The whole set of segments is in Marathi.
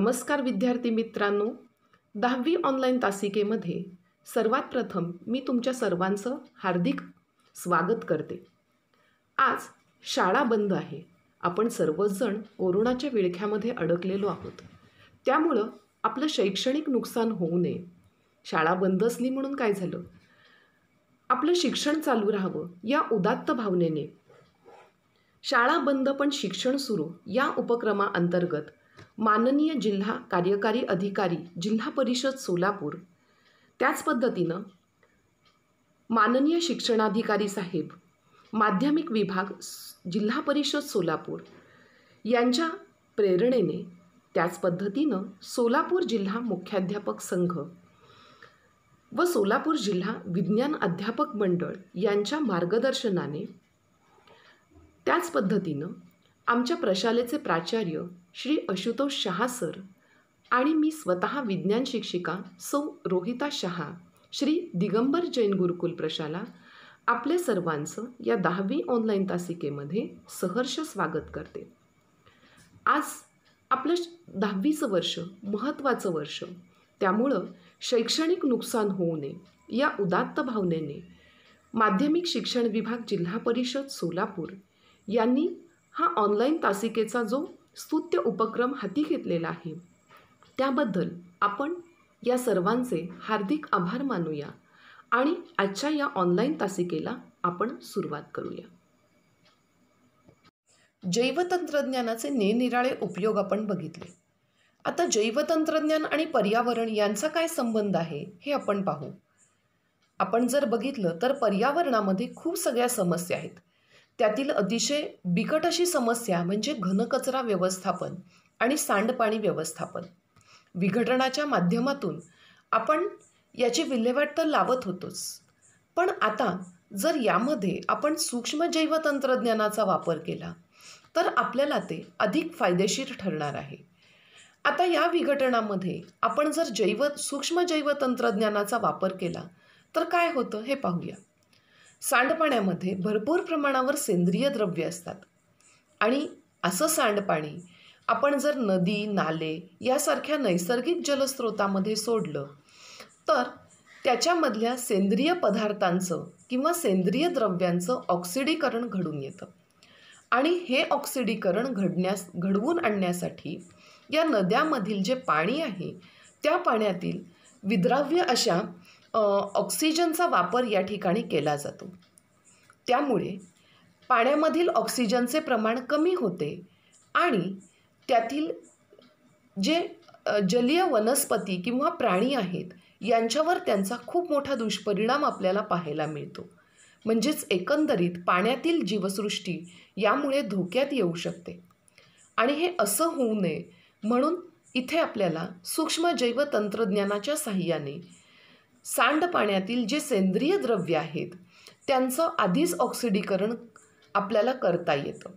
नमस्कार विद्यार्थी मित्रांनो, 10वी ऑनलाईन तासिकेमध्ये सर्वात प्रथम मी तुमच्या सर्वांचं हार्दिक स्वागत करते. आज शाळा बंद आहे. आपण सर्वजण कोरोनाच्या विळख्यामध्ये अडकलेलो आहोत. त्यामुळं आपलं शैक्षणिक नुकसान होऊ नये. शाळा बंद असली म्हणून काय झालं? आपलं शिक्षण चालू राहावं या उदात्त भावनेने शाळा बंद पण शिक्षण सुरू या उपक्रमाअंतर्गत माननीय जिल्हा कार्यकारी अधिकारी जिल्हा परिषद सोलापूर, त्याच पद्धतीनं माननीय शिक्षणाधिकारी साहेब माध्यमिक विभाग जिल्हा परिषद सोलापूर यांच्या प्रेरणेने, त्याच पद्धतीनं सोलापूर जिल्हा मुख्याध्यापक संघ व सोलापूर जिल्हा विज्ञान अध्यापक मंडळ यांच्या मार्गदर्शनाने, त्याच पद्धतीनं आमच्या प्रशालेचे प्राचार्य श्री आशुतोष शहा सर आणि मी स्वतः विज्ञान शिक्षिका सौ रोहिता शहा, श्री दिगंबर जैन गुरुकुल प्रशाला आपले सर्वांचं या 10वी ऑनलाईन तासिकेमध्ये सहर्ष स्वागत करते. आज आपलं 10वीचं वर्ष महत्त्वाचं वर्ष, त्यामुळं शैक्षणिक नुकसान होऊ नये या उदात्त भावनेने माध्यमिक शिक्षण विभाग जिल्हा परिषद सोलापूर यांनी हा ऑनलाईन तासिकेचा जो स्तुत्य उपक्रम हाती घेतलेला आहे, त्याबद्दल आपण या सर्वांचे हार्दिक आभार मानूया आणि आजच्या या ऑनलाईन तासिकेला आपण सुरुवात करूया. जैवतंत्रज्ञानाचे निरनिराळे उपयोग आपण बघितले. आता जैवतंत्रज्ञान आणि पर्यावरण यांचा काय संबंध आहे हे आपण पाहू. आपण जर बघितलं तर पर्यावरणामध्ये खूप सगळ्या समस्या आहेत. त्यातील अतिशय बिकट अशी समस्या म्हणजे घनकचरा व्यवस्थापन आणि सांडपाणी व्यवस्थापन. विघटनाच्या माध्यमातून आपण याची विल्हेवाट तर लावत होतोच, पण आता जर यामध्ये आपण सूक्ष्म जैवतंत्रज्ञानाचा वापर केला तर आपल्याला ते अधिक फायदेशीर ठरणार आहे. आता या विघटनामध्ये आपण जर सूक्ष्म जैवतंत्रज्ञानाचा वापर केला तर काय होतं हे पाहूया. सांडपाण्यामध्ये भरपूर प्रमाणावर सेंद्रिय द्रव्य असतात आणि असं सांडपाणी आपण जर नदी, नाले यासारख्या नैसर्गिक जलस्रोतामध्ये सोडलं तर त्याच्यामधल्या सेंद्रिय पदार्थांचं किंवा सेंद्रिय द्रव्यांचं ऑक्सिडीकरण घडून येतं आणि हे ऑक्सिडीकरण घडवून आणण्यासाठी या नद्यामधील जे पाणी आहे त्या पाण्यातील विद्राव्य अशा ऑक्सिजनचा वापर या ठिकाणी केला जातो. त्यामुळे पाण्यामधील ऑक्सिजनचे प्रमाण कमी होते आणि त्यातील जे जलीय वनस्पती किंवा प्राणी आहेत यांच्यावर त्यांचा खूप मोठा दुष्परिणाम आपल्याला पाहायला मिळतो. म्हणजेच एकंदरीत पाण्यातील जीवसृष्टी यामुळे धोक्यात येऊ शकते आणि हे असं होऊ नये म्हणून इथे आपल्याला सूक्ष्म जैवतंत्रज्ञानाच्या साहाय्याने सांडपाण्यातील जे सेंद्रिय द्रव्य आहेत त्यांचं आधीच ऑक्सिडीकरण आपल्याला करता येतं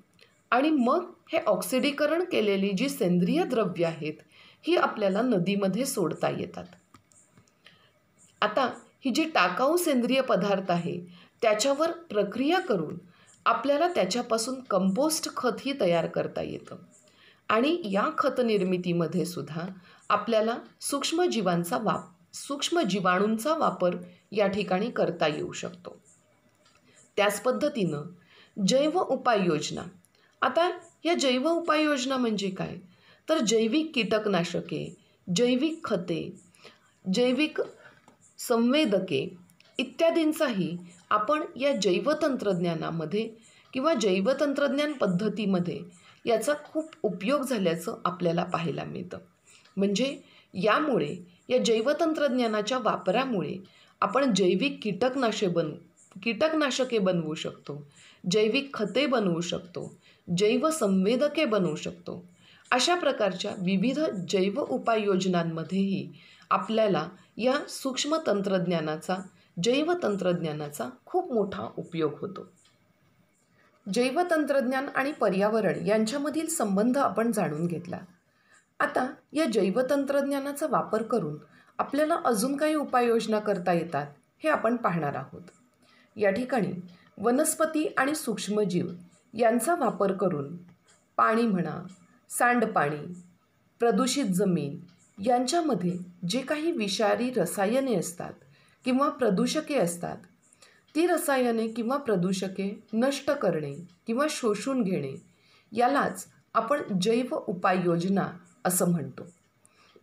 आणि मग हे ऑक्सिडीकरण केलेली जी सेंद्रिय द्रव्य आहेत ही आपल्याला नदीमध्ये सोडता येतात. आता ही जी टाकाऊ सेंद्रिय पदार्थ आहे त्याच्यावर प्रक्रिया करून आपल्याला त्याच्यापासून कंपोस्ट खतही तयार करता येतं आणि या खत निर्मितीमध्ये सुद्धा आपल्याला सूक्ष्म जीवाणूंचा वापर या ठिकाणी करता येऊ शकतो. त्याच पद्धतीनं जैव उपाययोजना. आता या जैव उपाययोजना म्हणजे काय तर जैविक कीटकनाशके, जैविक खते, जैविक संवेदके इत्यादींचाही आपण या जैवतंत्रज्ञानामध्ये किंवा जैवतंत्रज्ञान पद्धतीमध्ये याचा खूप उपयोग झाल्याचं आपल्याला पाहायला मिळतं. म्हणजे यामुळे या जैवतंत्रज्ञानाच्या वापरामुळे आपण जैविक कीटकनाशके बनवू शकतो, जैविक खते बनवू शकतो, जैवसंवेदके बनवू शकतो. अशा प्रकारच्या विविध जैव उपाययोजनांमध्येही आपल्याला या सूक्ष्म जैवतंत्रज्ञानाचा खूप मोठा उपयोग होतो. जैवतंत्रज्ञान आणि पर्यावरण यांच्यामधील संबंध आपण जाणून घेतला. आता या जैवतंत्रज्ञानाचा वापर करून आपल्याला अजून काही उपाययोजना करता येतात हे आपण पाहणार आहोत. या ठिकाणी वनस्पती आणि सूक्ष्मजीव यांचा वापर करून पाणी म्हणा, सांडपाणी प्रदूषित जमीन यांच्यामध्ये जे काही विषारी रसायने असतात किंवा प्रदूषके असतात, ती रसायने किंवा प्रदूषके नष्ट करणे किंवा शोषून घेणे यालाच आपण जैव उपाययोजना असं म्हणतो.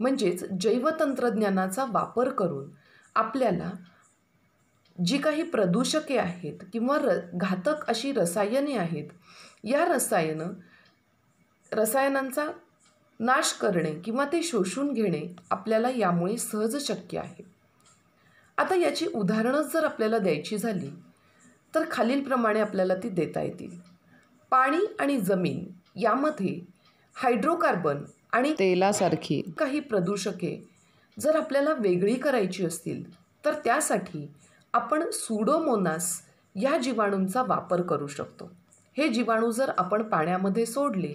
म्हणजेच जैवतंत्रज्ञानाचा वापर करून आपल्याला जी काही प्रदूषके आहेत किंवा घातक अशी रसायने आहेत, या रसायनांचा नाश करणे किंवा ते शोषून घेणे आपल्याला यामुळे सहज शक्य आहे. आता याची उदाहरणं जर आपल्याला द्यायची झाली तर खालीलप्रमाणे आपल्याला ती देता येतील. पाणी आणि जमीन यामध्ये हायड्रोकार्बन आणि तेलासारखी काही प्रदूषके जर आपल्याला वेगळी करायची असतील तर त्यासाठी आपण सुडोमोनास या जीवाणूंचा वापर करू शकतो. हे जीवाणू जर आपण पाण्यामध्ये सोडले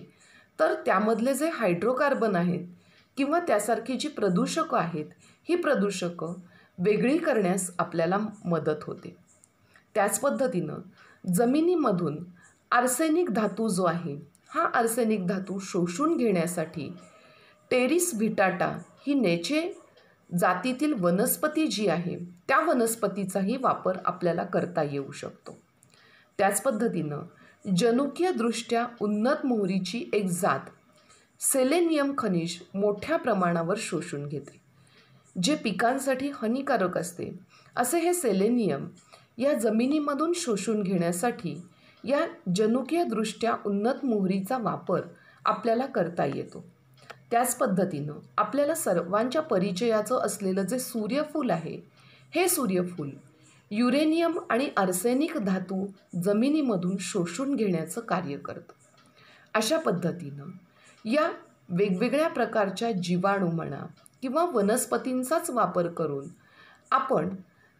तर त्यामधले जे हायड्रोकार्बन आहेत किंवा त्यासारखी जी प्रदूषकं आहेत, ही प्रदूषकं वेगळी करण्यास आपल्याला मदत होते. त्याच पद्धतीनं जमिनीमधून आर्सेनिक धातू जो आहे, हा आर्सेनिक धातू शोषून घेण्यासाठी टेरिस व्हिटाटा ही नेचे जातीतील वनस्पती जी आहे, त्या वनस्पतीचाही वापर आपल्याला करता येऊ शकतो. त्याच पद्धतीनं जनुकीयदृष्ट्या उन्नत मोहरीची एक जात सेलेनियम खनिज मोठ्या प्रमाणावर शोषून घेते. जे पिकांसाठी हानिकारक असते असे हे सेलेनियम या जमिनीमधून शोषून घेण्यासाठी या जनुकीयदृष्ट्या उन्नत मोहरीचा वापर आपल्याला करता येतो. त्याच पद्धतीनं आपल्याला सर्वांच्या परिचयाचं असलेलं जे सूर्यफूल आहे, हे सूर्यफूल युरेनियम आणि आर्सेनिक धातू जमिनीमधून शोषून घेण्याचं कार्य करतं. अशा पद्धतीनं या वेगवेगळ्या प्रकारच्या जीवाणू म्हणा किंवा वनस्पतींचाच वापर करून आपण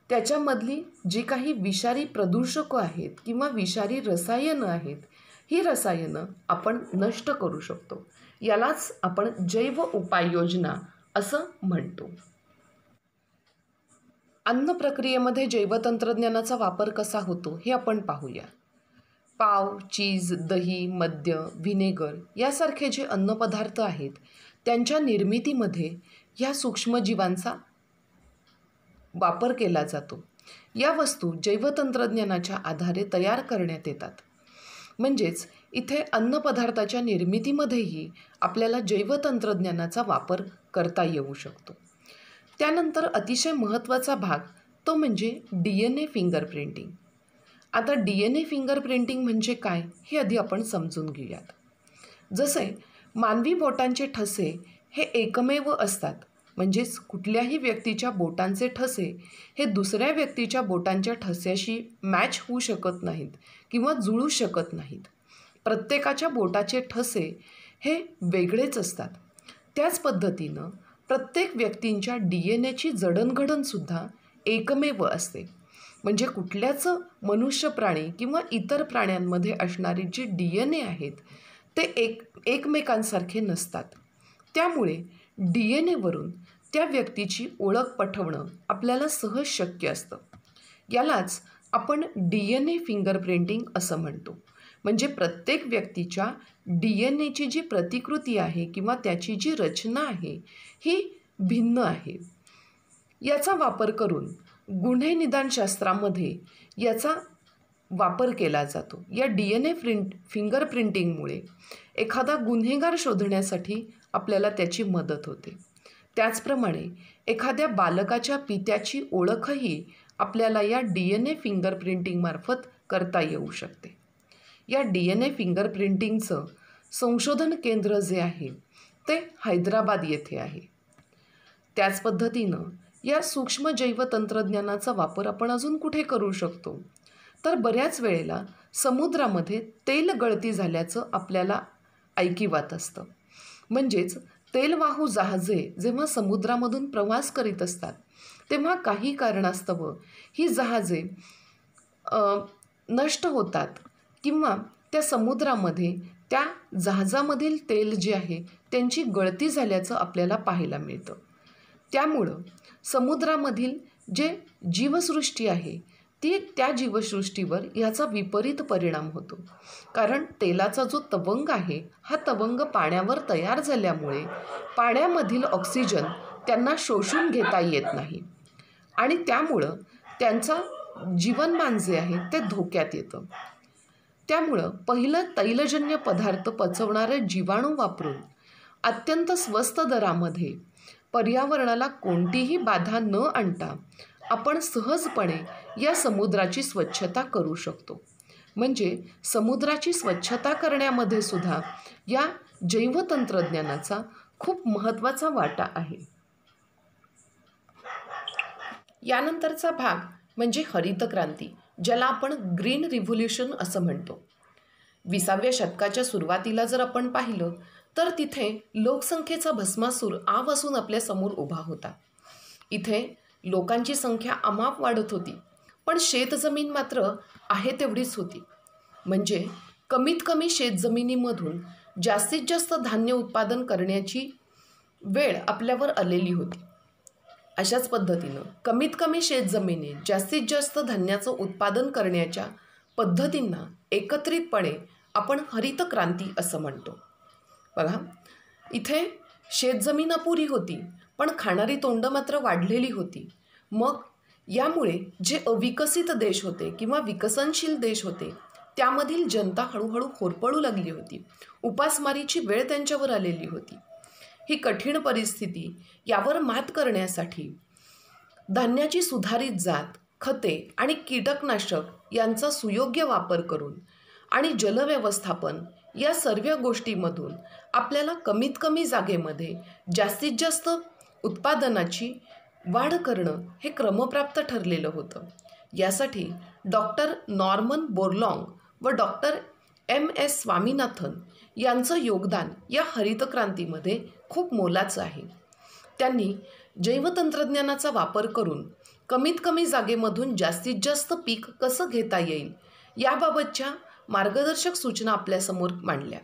त्याच्यामधली जी काही विषारी प्रदूषकं आहेत किंवा विषारी रसायनं आहेत, ही रसायनं आपण नष्ट करू शकतो. यालाच आपण जैव उपाययोजना असं म्हणतो. अन्न प्रक्रियेमध्ये जैवतंत्रज्ञानाचा वापर कसा होतो हे आपण पाहूया. पाव, चीज, दही, मद्य, व्हिनेगर यासारखे जे अन्नपदार्थ आहेत, त्यांच्या निर्मितीमध्ये ह्या सूक्ष्मजीवांचा वापर केला जातो. या वस्तू जैवतंत्रज्ञानाच्या आधारे तयार करण्यात येतात. म्हणजेच इथे अन्नपदार्थाच्या निर्मितीमध्येही आपल्याला जैवतंत्रज्ञानाचा वापर करता येऊ शकतो. त्यानंतर अतिशय महत्त्वाचा भाग तो म्हणजे DNA फिंगरप्रिंटिंग. आता DNA फिंगरप्रिंटिंग म्हणजे काय हे आधी आपण समजून घेऊयात. जसे मानवी बोटांचे ठसे हे एकमेव असतात, म्हणजेच कुठल्याही व्यक्तीच्या बोटांचे ठसे हे दुसऱ्या व्यक्तीच्या बोटांच्या ठस्याशी मॅच होऊ शकत नाहीत किंवा जुळू शकत नाहीत. प्रत्येकाच्या बोटाचे ठसे हे वेगळेच असतात. त्याच पद्धतीनं प्रत्येक व्यक्तींच्या DNAची जडणघडणसुद्धा एकमेव असते. म्हणजे कुठल्याच मनुष्य प्राणी किंवा इतर प्राण्यांमध्ये असणारी जी DNA आहेत ते एकमेकांसारखे नसतात. त्यामुळे DNAवरून त्या व्यक्तीची ओळख पटवणं आपल्याला सहज शक्य असतं. यालाच आपण DNA फिंगरप्रिंटिंग असं म्हणतो. म्हणजे प्रत्येक व्यक्तीच्या DNAची जी प्रतिकृती आहे किंवा त्याची जी रचना आहे ही भिन्न आहे. याचा वापर करून गुन्हे निदानशास्त्रामध्ये याचा वापर केला जातो. या DNA फिंगरप्रिंटिंगमुळे एखादा गुन्हेगार शोधण्यासाठी आपल्याला त्याची मदत होते. त्याचप्रमाणे एखाद्या बालकाच्या पित्याची ओळखही आपल्याला या DNA फिंगरप्रिंटिंगमार्फत करता येऊ शकते. या DNA फिंगरप्रिंटिंगचं संशोधन केंद्र जे आहे ते हैदराबाद येथे आहे. त्याच पद्धतीनं या सूक्ष्म जैवतंत्रज्ञानाचा वापर आपण अजून कुठे करू शकतो तर बऱ्याच वेळेला समुद्रामध्ये तेल गळती झाल्याचं आपल्याला ऐकिवात असतं. म्हणजेच तेलवाहू जहाजे जेव्हा समुद्रामधून प्रवास करीत असतात तेव्हा काही कारणास्तव ही जहाजे नष्ट होतात किंवा त्या समुद्रामध्ये त्या जहाजामधील तेल जे आहे त्यांची गळती झाल्याचं आपल्याला पाहायला मिळतं. त्यामुळं समुद्रामधील जे जीवसृष्टी आहे त्या जीवसृष्टीवर याचा विपरीत परिणाम होतो. कारण तेलाचा जो तवंग आहे हा तवंग पाण्यावर तयार झाल्यामुळे पाण्यामधील ऑक्सिजन त्यांना शोषून घेता येत नाही आणि त्यामुळं त्यांचं जीवनमान जे आहे ते धोक्यात येतं. त्यामुळं पहिलं तैलजन्य पदार्थ पचवणारे जीवाणू वापरून अत्यंत स्वस्त दरामध्ये पर्यावरणाला कोणतीही बाधा न आणता आपण सहजपणे या समुद्राची स्वच्छता करू शकतो. म्हणजे समुद्राची स्वच्छता करण्यामध्ये सुद्धा या जैवतंत्रज्ञानाचा खूप महत्त्वाचा वाटा आहे. यानंतरचा भाग म्हणजे हरित क्रांती, ज्याला आपण ग्रीन रिव्होल्यूशन असं म्हणतो. 20व्या शतकाच्या सुरुवातीला जर आपण पाहिलं तर तिथे लोकसंख्येचा भस्मासूर आवासून आपल्यासमोर उभा होता. इथे लोकांची संख्या अमाप वाढत होती, पण शेतजमीन मात्र आहे तेवढीच होती. म्हणजे कमीत कमी शेतजमिनीमधून जास्तीत जास्त धान्य उत्पादन करण्याची वेळ आपल्यावर आलेली होती. अशाच पद्धतीनं कमीत कमी शेतजमिनीत जास्तीत जास्त धान्याचं उत्पादन करण्याच्या पद्धतींना एकत्रितपणे आपण हरित क्रांती असं म्हणतो. बघा, इथे शेतजमीन अपुरी होती, पण खाणारी तोंड मात्र वाढलेली होती. मग यामुळे जे अविकसित देश होते किंवा विकसनशील देश होते त्यामधील जनता हळूहळू होरपळू लागली होती. उपासमारीची वेळ त्यांच्यावर आलेली होती. ही कठीण परिस्थिती यावर मात करण्यासाठी धान्याची सुधारित जात, खते आणि कीटकनाशक यांचा सुयोग्य वापर करून आणि जलव्यवस्थापन या सर्व गोष्टीमधून आपल्याला कमीत कमी जागेमध्ये जास्तीत जास्त उत्पादनाची वाढ करणं हे क्रमप्राप्त ठरलेलं होतं. यासाठी डॉक्टर नॉर्मन बोरलॉंग व डॉक्टर MS स्वामीनाथन यांचं योगदान या हरित क्रांतीमध्ये खूप मोलाचं आहे. त्यांनी जैवतंत्रज्ञानाचा वापर करून कमीत कमी जागेमधून जास्तीत जास्त पीक कसं घेता येईल याबाबतच्या मार्गदर्शक सूचना आपल्यासमोर मांडल्या.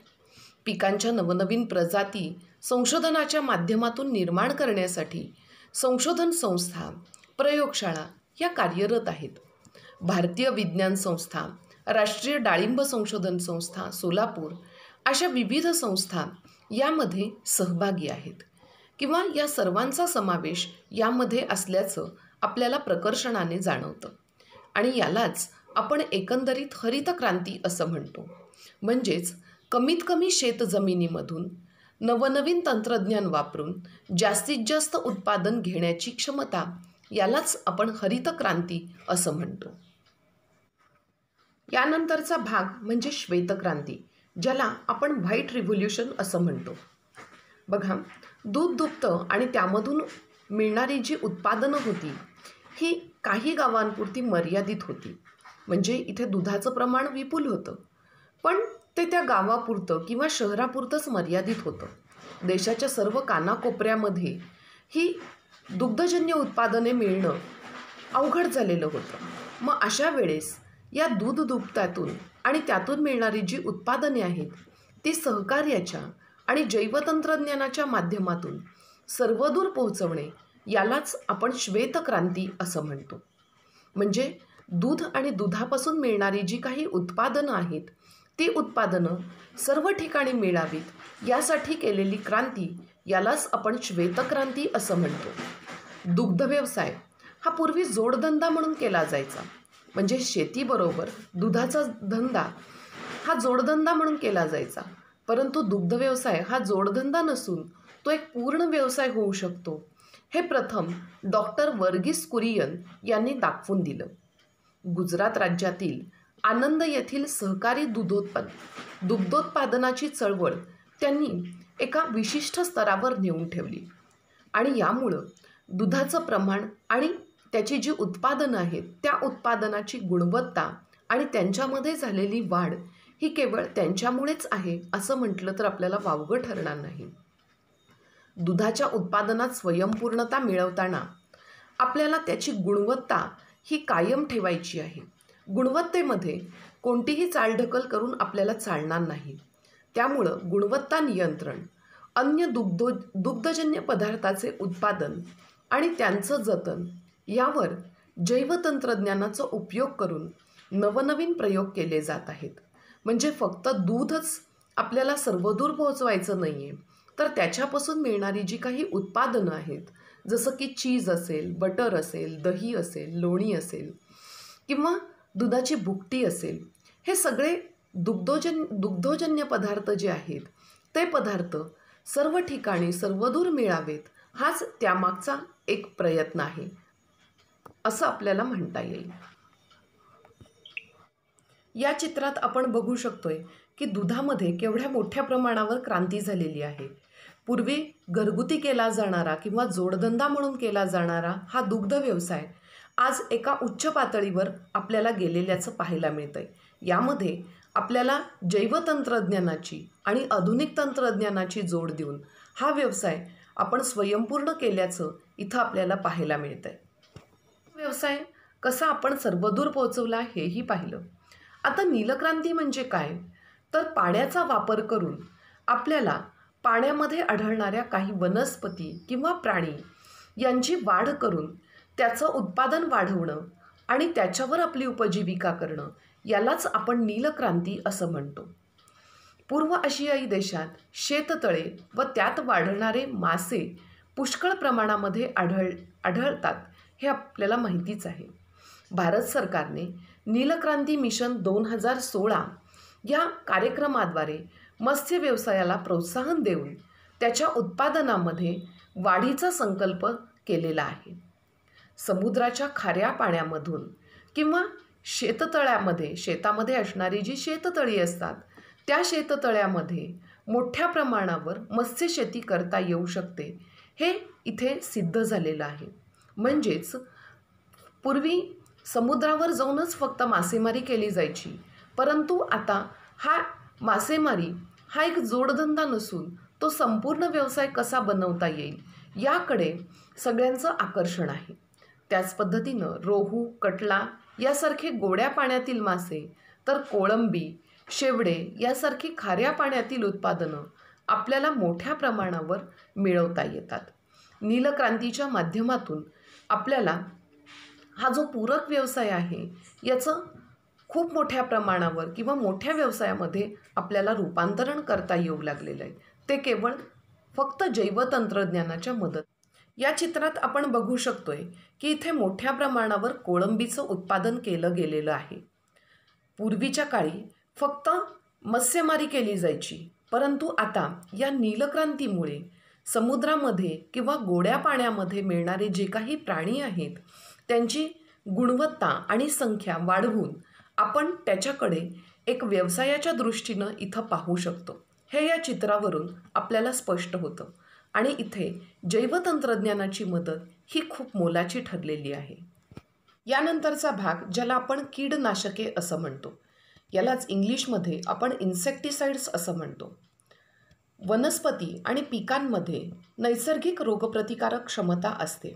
पिकांच्या नवनवीन प्रजाती संशोधनाच्या माध्यमातून निर्माण करण्यासाठी संशोधन संस्था, प्रयोगशाळा या कार्यरत आहेत. भारतीय विज्ञान संस्था, राष्ट्रीय डाळिंब संशोधन संस्था, सोलापूर अशा विविध संस्था यामध्ये सहभागी आहेत किंवा या सर्वांचा समावेश यामध्ये असल्याचं आपल्याला प्रकर्षणाने जाणवतं. आणि यालाच आपण एकंदरीत हरित क्रांती असं म्हणतो. म्हणजेच कमीत कमी शेतजमिनीमधून नवनवीन तंत्रज्ञान वापरून जास्तीत जास्त उत्पादन घेण्याची क्षमता, यालाच आपण हरित क्रांती असं म्हणतो. यानंतरचा भाग म्हणजे श्वेतक्रांती, ज्याला आपण व्हाईट रिव्होल्यूशन असं म्हणतो. बघा, दूध दुभतं आणि त्यामधून मिळणारी जी उत्पादनं होती ही काही गावांपुरती मर्यादित होती. म्हणजे इथे दुधाचं प्रमाण विपुल होतं, पण ते त्या गावापुरतं किंवा शहरापुरतंच मर्यादित होतं. देशाच्या सर्व कानाकोपऱ्यामध्ये ही दुग्धजन्य उत्पादने मिळणं अवघड झालेलं होतं. मग अशा वेळेस या दूध दुभत्यातून आणि त्यातून मिळणारी जी उत्पादने आहेत ती सहकार्याच्या आणि जैवतंत्रज्ञानाच्या माध्यमातून सर्वदूर पोहोचवणे, यालाच आपण श्वेतक्रांती असं म्हणतो. म्हणजे दूध आणि दुधापासून मिळणारी जी काही उत्पादनं आहेत ती उत्पादनं सर्व ठिकाणी मिळावीत यासाठी केलेली क्रांती, यालाच आपण श्वेतक्रांती असं म्हणतो. दुग्ध व्यवसाय हा पूर्वी जोडधंदा म्हणून केला जायचा. म्हणजे शेतीबरोबर दुधाचा धंदा हा जोडधंदा म्हणून केला जायचा. परंतु दुग्ध व्यवसाय हा जोडधंदा नसून तो एक पूर्ण व्यवसाय होऊ शकतो, हे प्रथम डॉक्टर वर्गीस कुरियन यांनी दाखवून दिलं. गुजरात राज्यातील आनंद येथील सहकारी दुग्धोत्पादनाची चळवळ त्यांनी एका विशिष्ट स्तरावर नेऊन ठेवली आणि यामुळं दुधाचं प्रमाण आणि त्याची जी उत्पादनं आहेत त्या उत्पादनाची गुणवत्ता आणि त्यांच्यामध्ये झालेली वाढ ही केवळ त्यांच्यामुळेच आहे असं म्हटलं तर आपल्याला वावगं ठरणार नाही. दुधाच्या उत्पादनात स्वयंपूर्णता मिळवताना आपल्याला त्याची गुणवत्ता ही कायम ठेवायची आहे. गुणवत्तेमध्ये कोणतीही चालढकल करून आपल्याला चालणार नाही. त्यामुळं गुणवत्ता नियंत्रण, अन्य दुग्धजन्य पदार्थाचे उत्पादन आणि त्यांचं जतन यावर जैवतंत्रज्ञानाचा उपयोग करून नवनवीन प्रयोग केले जात आहेत. म्हणजे फक्त दूधच आपल्याला सर्वदूर पोहोचवायचं नाही आहे, तर त्याच्यापासून मिळणारी जी काही उत्पादनं आहेत, जसं की चीज असेल, बटर असेल, दही असेल, लोणी असेल किंवा दुधाची भुकटी असेल, हे सगळे दुग्धजन्य पदार्थ जे आहेत, ते पदार्थ सर्व ठिकाणी सर्वदूर मिळावेत, हाच त्यामागचा एक प्रयत्न आहे, असं आपल्याला म्हणता येईल. या चित्रात आपण बघू शकतोय की दुधामध्ये केवढ्या मोठ्या प्रमाणावर क्रांती झालेली आहे. पूर्वी घरगुती केला जाणारा किंवा जोडधंदा म्हणून केला जाणारा हा दुग्ध व्यवसाय आज एका उच्च पातळीवर आपल्याला गेलेल्याचं पाहायला मिळतंय. यामध्ये आपल्याला जैवतंत्रज्ञानाची आणि आधुनिक तंत्रज्ञानाची जोड देऊन हा व्यवसाय आपण स्वयंपूर्ण केल्याचं इथं आपल्याला पाहायला मिळतंय. व्यवसाय कसा आपण सर्वदूर पोहोचवला हेही पाहिलं. आता नीलक्रांती म्हणजे काय, तर पाण्याचा वापर करून आपल्याला पाण्यामध्ये आढळणाऱ्या काही वनस्पती किंवा प्राणी यांची वाढ करून त्याचं उत्पादन वाढवणं आणि त्याच्यावर आपली उपजीविका करणं, यालाच आपण नीलक्रांती असं म्हणतो. पूर्व आशियाई देशात शेततळे व त्यात वाढणारे मासे पुष्कळ प्रमाणामध्ये आढळतात, हे आपल्याला माहितीच आहे. भारत सरकारने नीलक्रांती मिशन 2016 या कार्यक्रमाद्वारे मत्स्य व्यवसायाला प्रोत्साहन देऊन त्याच्या उत्पादनामध्ये वाढीचा संकल्प केलेला आहे. समुद्राच्या खाऱ्या पाण्यामधून किंवा शेतामध्ये असणारी जी शेततळी असतात, त्या शेततळ्यामध्ये मोठ्या प्रमाणावर मत्स्यशेती करता येऊ शकते, हे इथे सिद्ध झालेलं आहे. म्हणजेच पूर्वी समुद्रावर जाऊनच फक्त मासेमारी केली जायची, परंतु आता हा मासेमारी हा एक जोडधंदा नसून तो संपूर्ण व्यवसाय कसा बनवता येईल, याकडे सगळ्यांचं आकर्षण आहे. त्याच पद्धतीनं रोहू, कटला यासारखे गोड्या पाण्यातील मासे, तर कोळंबी, शेवडे यासारखी खाऱ्या पाण्यातील उत्पादनं आपल्याला मोठ्या प्रमाणावर मिळवता येतात. नीलक्रांतीच्या माध्यमातून आपल्याला हा जो पूरक व्यवसाय आहे, याचं खूप मोठ्या प्रमाणावर किंवा मोठ्या व्यवसायामध्ये आपल्याला रूपांतरण करता येऊ लागलेलं आहे. ते केवळ फक्त जैवतंत्रज्ञानाच्या मदत. या चित्रात आपण बघू शकतोय की इथे मोठ्या प्रमाणावर कोळंबीचं उत्पादन केलं गेलेलं आहे. पूर्वीच्या काळी फक्त मत्स्यमारी केली जायची, परंतु आता या नीलक्रांतीमुळे समुद्रामध्ये किंवा गोड्या पाण्यामध्ये मिळणारे जे काही प्राणी आहेत, त्यांची गुणवत्ता आणि संख्या वाढवून आपण त्याच्याकडे एक व्यवसायाच्या दृष्टीनं इथं पाहू शकतो. हे या चित्रावरून आपल्याला स्पष्ट होतं आणि इथे जैवतंत्रज्ञानाची मदत ही खूप मोलाची ठरलेली आहे. यानंतरचा भाग ज्याला आपण कीडनाशके असं म्हणतो, यालाच इंग्लिशमध्ये आपण इन्सेक्टिसाइड्स असं म्हणतो. वनस्पती आणि पिकांमध्ये नैसर्गिक रोगप्रतिकारक क्षमता असते,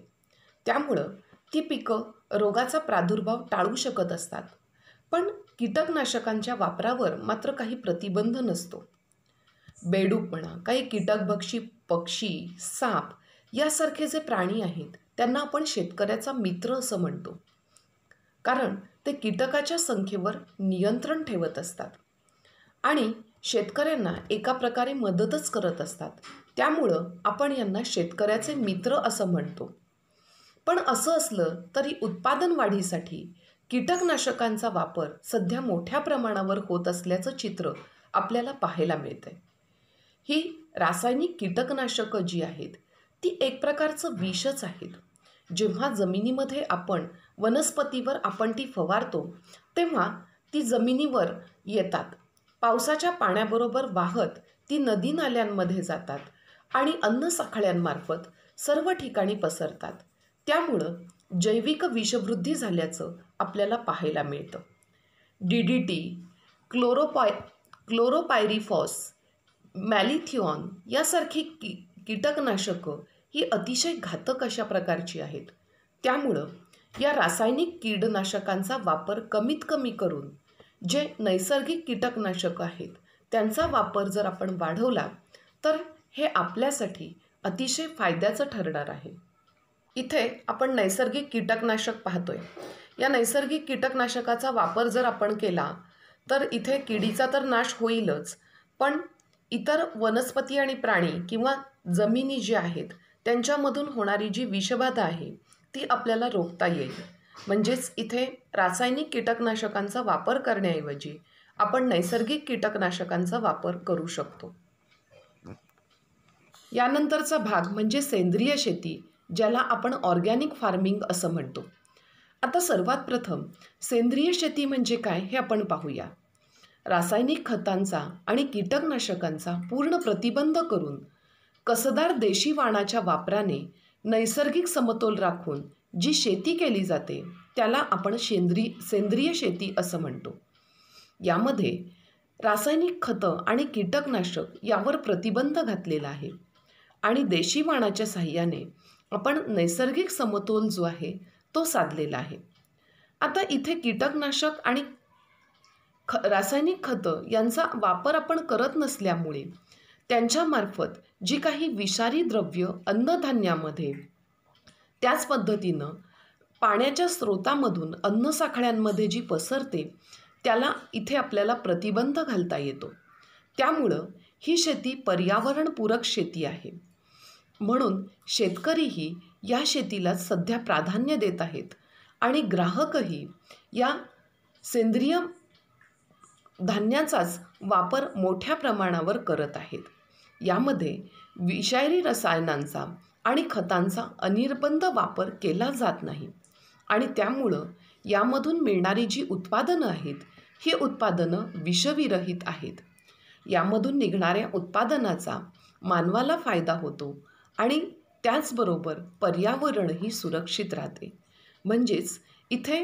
त्यामुळं ती पिकं रोगाचा प्रादुर्भाव टाळू शकत असतात. पण कीटकनाशकांच्या वापरावर मात्र काही प्रतिबंध नसतो. बेडूक म्हणा, काही कीटकभक्षी पक्षी, साप यासारखे जे प्राणी आहेत, त्यांना आपण शेतकऱ्याचा मित्र असं म्हणतो, कारण ते कीटकाच्या संख्येवर नियंत्रण ठेवत असतात आणि शेतकऱ्यांना एका प्रकारे मदतच करत असतात. त्यामुळं आपण यांना शेतकऱ्याचे मित्र असं म्हणतो. पण असं असलं तरी उत्पादन वाढीसाठी कीटकनाशकांचा वापर सध्या मोठ्या प्रमाणावर होत असल्याचं चित्र आपल्याला पाहायला मिळतंय. ही रासायनिक कीटकनाशकं जी आहेत, ती एक प्रकारचं विषच आहेत. जेव्हा जमिनीमध्ये वनस्पतीवर आपण ती फवारतो, तेव्हा ती जमिनीवर येतात, पावसाच्या पाण्याबरोबर वाहत ती नदी नाल्यांमध्ये जातात आणि अन्नसाखळ्यांमार्फत सर्व ठिकाणी पसरतात. त्यामुळं जैविक विषवृद्धी झाल्याचं आपल्याला पाहायला मिळतं. DDT, क्लोरोपायरिफॉस, मॅलिथिऑन यासारखी कीटकनाशकं ही अतिशय घातक अशा प्रकारची आहेत. त्यामुळं या रासायनिक कीटकनाशकांचा वापर कमीत कमी करून जे नैसर्गिक कीटकनाशकं आहेत, त्यांचा वापर जर आपण वाढवला तर हे आपल्यासाठी अतिशय फायद्याचं ठरणार आहे. इथे आपण नैसर्गिक कीटकनाशक पाहतोय. या नैसर्गिक कीटकनाशकाचा वापर जर आपण केला तर इथे किडीचा तर नाश होईलच, पण इतर वनस्पती आणि प्राणी किंवा जमिनी जे आहेत त्यांच्यामधून होणारी जी विषबाधा आहे ती आपल्याला रोखता येईल. म्हणजेच इथे रासायनिक कीटकनाशकांचा वापर करण्याऐवजी आपण नैसर्गिक कीटकनाशकांचा वापर करू शकतो. यानंतरचा भाग म्हणजे सेंद्रिय शेती, ज्याला आपण ऑर्गॅनिक फार्मिंग असं म्हणतो. आता सर्वात प्रथम सेंद्रिय शेती म्हणजे काय हे आपण पाहूया. रासायनिक खतांचा आणि कीटकनाशकांचा पूर्ण प्रतिबंध करून कसदार देशी वाणाच्या वापराने नैसर्गिक समतोल राखून जी शेती केली जाते त्याला आपण सेंद्रिय शेती असं म्हणतो. यामध्ये रासायनिक खतं आणि कीटकनाशक यावर प्रतिबंध घातलेला आहे आणि देशी वाणाच्या साहाय्याने आपण नैसर्गिक समतोल जो आहे तो साधलेला आहे. आता इथे कीटकनाशक आणि रासायनिक खतं यांचा वापर आपण करत नसल्यामुळे त्यांच्यामार्फत जी काही विषारी द्रव्य अन्नधान्यामध्ये, त्याच पद्धतीनं पाण्याच्या स्रोतामधून अन्नसाखळ्यांमध्ये जी पसरते त्याला इथे आपल्याला प्रतिबंध घालता येतो. त्यामुळं ही शेती पर्यावरणपूरक शेती आहे. म्हणून शेतकरीही या शेतीला सध्या प्राधान्य देत आहेत आणि ग्राहकही या सेंद्रिय धान्याचाच वापर मोठ्या प्रमाणावर करत आहेत. यामध्ये विषारी रसायनांचा आणि खतांचा अनिर्बंध वापर केला जात नाही आणि त्यामुळं यामधून मिळणारी जी उत्पादनं आहेत ही उत्पादनं विषविरहित आहेत. यामधून निघणाऱ्या उत्पादनाचा मानवाला फायदा होतो आणि त्याचबरोबर पर्यावरणही सुरक्षित राहते. म्हणजेच इथे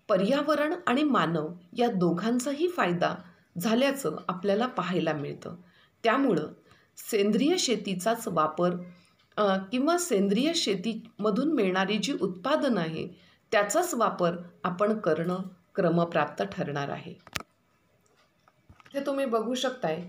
पर्यावरण आणि मानव या दोघांचाही फायदा झाल्याचं आपल्याला पाहायला मिळतं. त्यामुळं सेंद्रिय शेतीचाच वापर किंवा सेंद्रिय शेतीमधून मिळणारी जी उत्पादनं आहे त्याचाच वापर आपण करणं क्रमप्राप्त ठरणार आहे. इथे तुम्ही बघू शकताय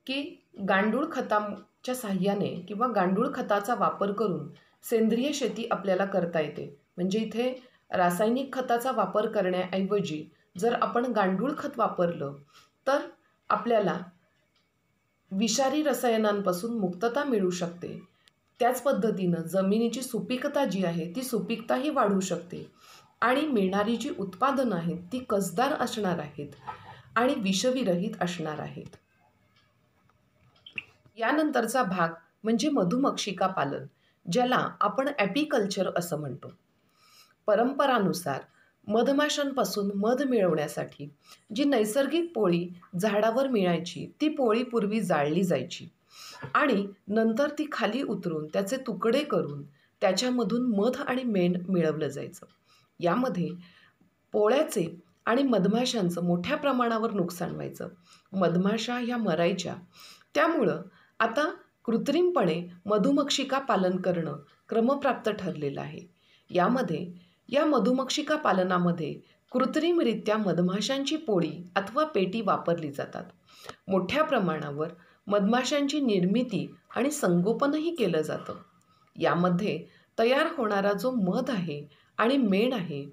की गांडूळ खताच्या साहाय्याने किंवा गांडूळ खताचा वापर करून सेंद्रिय शेती आपल्याला करता येते. म्हणजे इथे रासायनिक खताचा वापर करण्याऐवजी जर आपण गांडूळ खत वापरलं तर आपल्याला विषारी रसायनांपासून मुक्तता मिळू शकते. त्याच पद्धतीनं जमिनीची सुपीकता जी आहे ती सुपीकताही वाढू शकते आणि मिळणारी जी उत्पादनं आहेत ती कसदार असणार आहेत आणि विषविरहित असणार आहेत. यानंतरचा भाग म्हणजे मधुमक्षिका पालन, ज्याला आपण ॲपिकल्चर असं म्हणतो. परंपरानुसार मधमाशांपासून मध मिळवण्यासाठी जी नैसर्गिक पोळी झाडावर मिळायची ती पोळी पूर्वी जाळली जायची आणि नंतर ती खाली उतरून त्याचे तुकडे करून त्याच्यामधून मध आणि मेण मिळवलं जायचं. यामध्ये पोळ्याचे आणि मधमाशांचं मोठ्या प्रमाणावर नुकसान व्हायचं. मधमाशा ह्या मरायच्या. त्यामुळं आता कृत्रिमपणे मधुमक्षिका पालन करणं क्रमप्राप्त ठरलेलं आहे. यामध्ये या मधुमक्षिका पालनामध्ये कृत्रिमरित्या मधमाशांची पोळी अथवा पेटी वापरली जातात. मोठ्या प्रमाणावर मधमाशांची निर्मिती आणि संगोपनही केलं जातं. यामध्ये तयार होणारा जो मध आहे आणि मेण आहे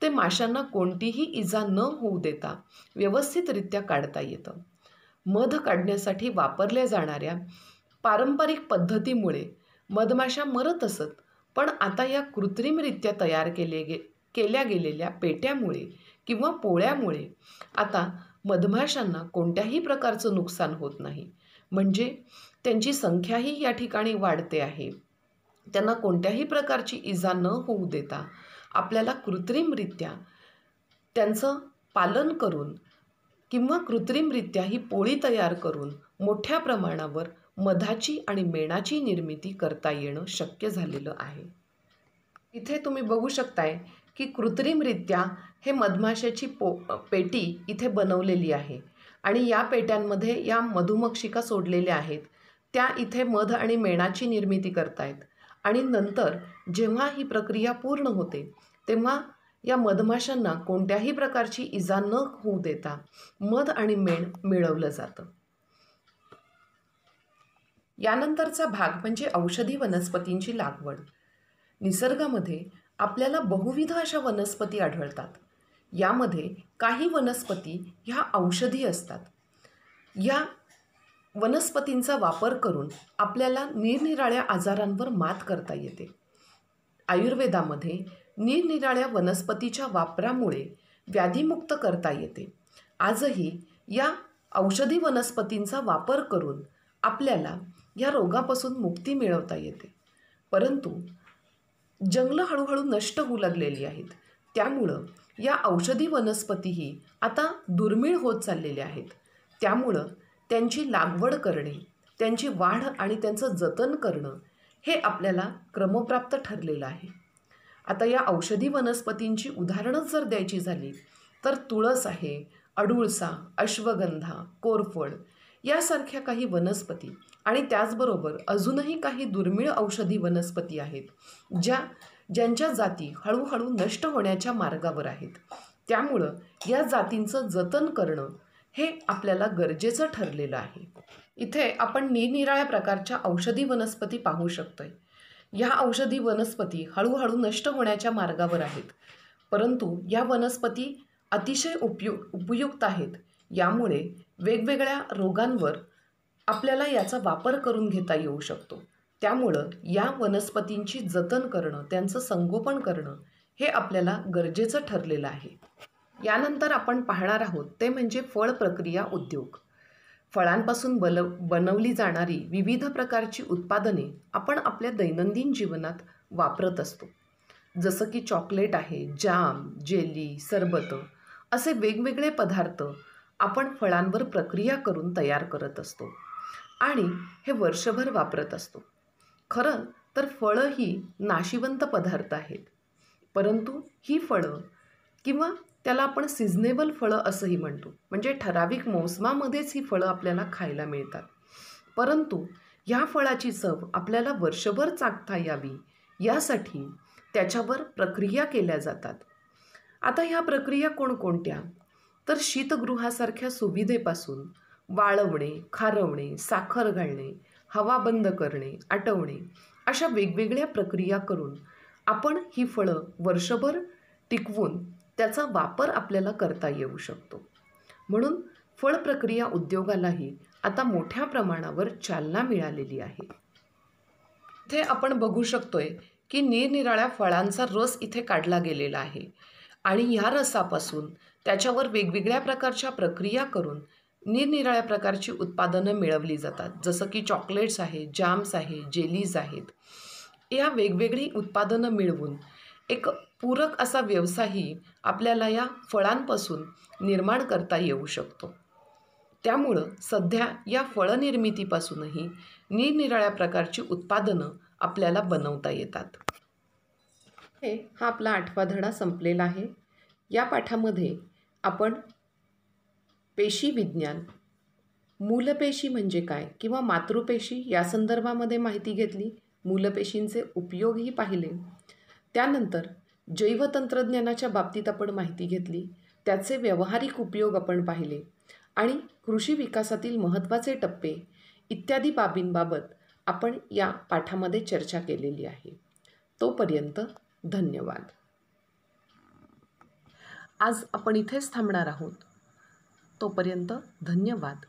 ते माशांना कोणतीही इजा न होऊ देता व्यवस्थितरित्या काढता येतं. मध काढण्यासाठी वापरल्या जाणाऱ्या पारंपरिक पद्धतीमुळे मधमाशा मरत असत, पण आता या कृत्रिमरित्या तयार केल्या गेलेल्या पेट्यामुळे किंवा पोळ्यामुळे आता मधमाशांना कोणत्याही प्रकारचं नुकसान होत नाही. म्हणजे त्यांची संख्याही या ठिकाणी वाढते आहे. त्यांना कोणत्याही प्रकारची इजा न होऊ देता आपल्याला कृत्रिमरित्या त्यांचं पालन करून किंवा कृत्रिमरित्या ही पोळी तयार करून मोठ्या प्रमाणावर मधाची आणि मेणाची निर्मिती करता येणं शक्य झालेलं आहे. इथे तुम्ही बघू शकताय की कृत्रिमरित्या हे मधमाशाची पेटी इथे बनवलेली आहे आणि या पेट्यांमध्ये या मधुमक्षिका सोडलेल्या आहेत. त्या इथे मध आणि मेणाची निर्मिती करतायत आणि नंतर जेव्हा ही प्रक्रिया पूर्ण होते तेव्हा या मधमाशांना कोणत्याही प्रकारची इजा न होऊ देता मध आणि मेण मिळवलं जातं. यानंतरचा भाग म्हणजे औषधी वनस्पतींची लागवड. निसर्गामध्ये आपल्याला बहुविध अशा वनस्पती आढळतात. यामध्ये काही वनस्पती ह्या औषधी असतात. या वनस्पतींचा वापर करून आपल्याला निरनिराळ्या आजारांवर मात करता येते. आयुर्वेदामध्ये निरनिराळ्या वनस्पतीच्या वापरामुळे व्याधीमुक्त करता येते. आजही या औषधी वनस्पतींचा वापर करून आपल्याला या रोगापासून मुक्ती मिळवता येते. परंतु जंगलं हळूहळू नष्ट होऊ लागलेली आहेत. त्यामुळं या औषधी वनस्पतीही आता दुर्मिळ होत चाललेल्या आहेत. त्यामुळं त्यांची लागवड करणे, त्यांची वाढ आणि त्यांचं जतन करणं हे आपल्याला क्रमप्राप्त ठरलेलं आहे. आता या औषधी वनस्पतींची उदाहरणंच जर द्यायची झाली तर तुळस आहे, अडुळसा, अश्वगंधा, कोरफड यासारख्या काही वनस्पती आणि त्याचबरोबर अजूनही काही दुर्मिळ औषधी वनस्पती आहेत ज्यांच्या जाती हळूहळू नष्ट होण्याच्या मार्गावर आहेत. त्यामुळं या जातींचं जतन करणं हे आपल्याला गरजेचं ठरलेलं आहे. इथे आपण निरनिराळ्या प्रकारच्या औषधी वनस्पती पाहू शकतोय. या औषधी वनस्पती हळूहळू नष्ट होण्याच्या मार्गावर आहेत. परंतु या वनस्पती अतिशय उपयुक्त आहेत. यामुळे वेगवेगळ्या रोगांवर आपल्याला याचा वापर करून घेता येऊ शकतो. त्यामुळं या वनस्पतींची जतन करणं, त्यांचं संगोपन करणं हे आपल्याला गरजेचं ठरलेलं आहे. यानंतर आपण पाहणार आहोत ते म्हणजे फळ प्रक्रिया उद्योग. फळांपासून बनवली जाणारी विविध प्रकारची उत्पादने आपण आपल्या दैनंदिन जीवनात वापरत असतो. जसं की चॉकलेट आहे, जाम, जेली, सरबत असे वेगवेगळे पदार्थ आपण फळांवर प्रक्रिया करून तयार करत असतो आणि हे वर्षभर वापरत असतो. खरं तर फळं ही नाशिवंत पदार्थ आहेत. परंतु ही फळं किंवा त्याला आपण सिजनेबल फळं असंही म्हणतो, म्हणजे ठराविक मोसमामध्येच ही फळं आपल्याला खायला मिळतात. परंतु ह्या फळाची चव आपल्याला वर्षभर चाखता यावी यासाठी त्याच्यावर प्रक्रिया केल्या जातात. आता ह्या प्रक्रिया कोणकोणत्या? तर शीतगृहासारख्या सुविधेपासून वाळवणे, खारवणे, साखर घालणे, हवा बंद करणे, आटवणे अशा वेगवेगळ्या प्रक्रिया करून आपण ही फळं वर्षभर टिकवून त्याचा वापर आपल्याला करता येऊ शकतो. म्हणून फळ प्रक्रिया उद्योगालाही आता मोठ्या प्रमाणावर चालना मिळालेली आहे. इथे आपण बघू शकतोय की निरनिराळ्या फळांचा रस इथे काढला गेलेला आहे आणि ह्या रसापासून त्याच्यावर वेगवेगळ्या प्रकारच्या प्रक्रिया करून निरनिराळ्या प्रकारची उत्पादनं मिळवली जातात. जसं की चॉकलेट्स आहे, जाम्स आहे, जेलीज आहेत. या वेगवेगळी उत्पादनं मिळवून एक पूरक असा व्यवसायही आपल्याला या फळांपासून निर्माण करता येऊ शकतो. त्यामुळं सध्या या फळनिर्मितीपासूनही निरनिराळ्या प्रकारची उत्पादनं आपल्याला बनवता येतात. हा आपला 8वा धडा संपलेला आहे. या पाठामध्ये आपण पेशी विज्ञान, मूलपेशी म्हणजे काय किंवा मातृपेशी या संदर्भामध्ये माहिती घेतली. मूलपेशींचे उपयोगही पाहिले. त्यानंतर जैवतंत्रज्ञानाच्या बाबतीत आपण माहिती घेतली, त्याचे व्यावहारिक उपयोग आपण पाहिले आणि कृषी विकासातील महत्त्वाचे टप्पे इत्यादी बाबींबाबत आपण या पाठामध्ये चर्चा केलेली आहे. तोपर्यंत धन्यवाद. आज आपण इथेच थांबणार आहोत. तोपर्यंत धन्यवाद.